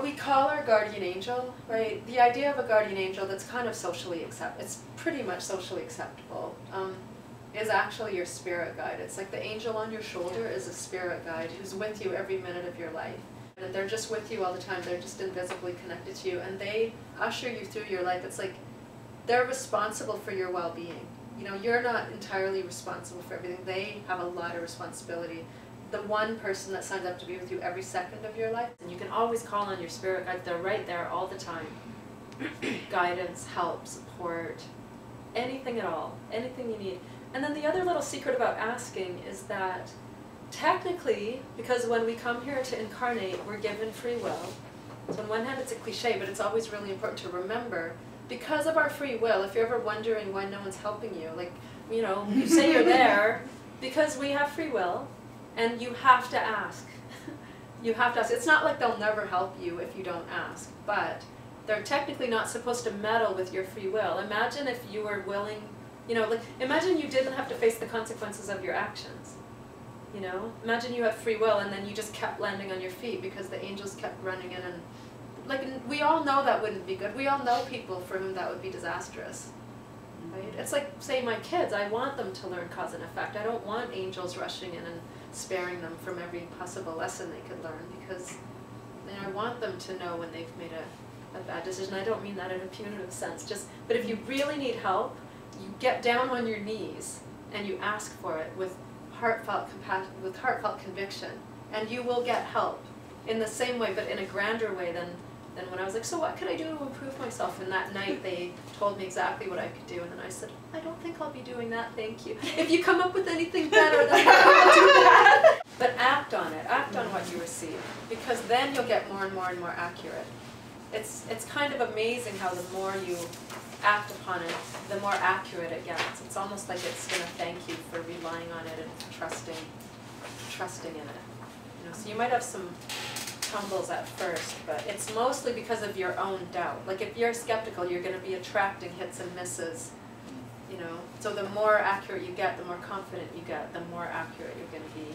what we call our guardian angel, right? The idea of a guardian angel that's kind of it's pretty much socially acceptable, is actually your spirit guide. It's like the angel on your shoulder is a spirit guide who's with you every minute of your life. And they're just with you all the time. They're just invisibly connected to you, and they usher you through your life. It's like they're responsible for your well-being. You know, you're not entirely responsible for everything. They have a lot of responsibility. The one person that signs up to be with you every second of your life. And you can always call on your spirit guides. They're right there all the time. Guidance, help, support, anything at all, anything you need. And then the other little secret about asking is that technically, because when we come here to incarnate, we're given free will. So on one hand it's a cliche, but it's always really important to remember, because of our free will, if you're ever wondering why no one's helping you, like, you know, you say you're there, because we have free will, and you have to ask. You have to ask. It's not like they'll never help you if you don't ask, but they're technically not supposed to meddle with your free will. Imagine if you were willing, you know, like, imagine you didn't have to face the consequences of your actions. You know, imagine you have free will and then you just kept landing on your feet because the angels kept running in, and like, we all know that wouldn't be good. We all know people for whom that would be disastrous. Right? It's like, say, my kids, I want them to learn cause and effect. I don't want angels rushing in and sparing them from every possible lesson they could learn, because, you know, I want them to know when they've made a bad decision. I don't mean that in a punitive sense, but if you really need help, you get down on your knees and you ask for it with heartfelt compassion, with heartfelt conviction, and you will get help in the same way, but in a grander way than when I was like, so what could I do to improve myself? And that night they told me exactly what I could do, and then I said, I don't think I'll be doing that, thank you. If you come up with anything better, then I'll do that. But act on it, act on what you receive, because then you'll get more and more and more accurate. It's kind of amazing how the more you act upon it, the more accurate it gets. It's almost like it's going to thank you for relying on it and trusting in it. You know, so you might have some tumbles at first, but it's mostly because of your own doubt. Like, if you're skeptical, you're going to be attracting hits and misses. You know, so the more accurate you get, the more confident you get, the more accurate you're going to be.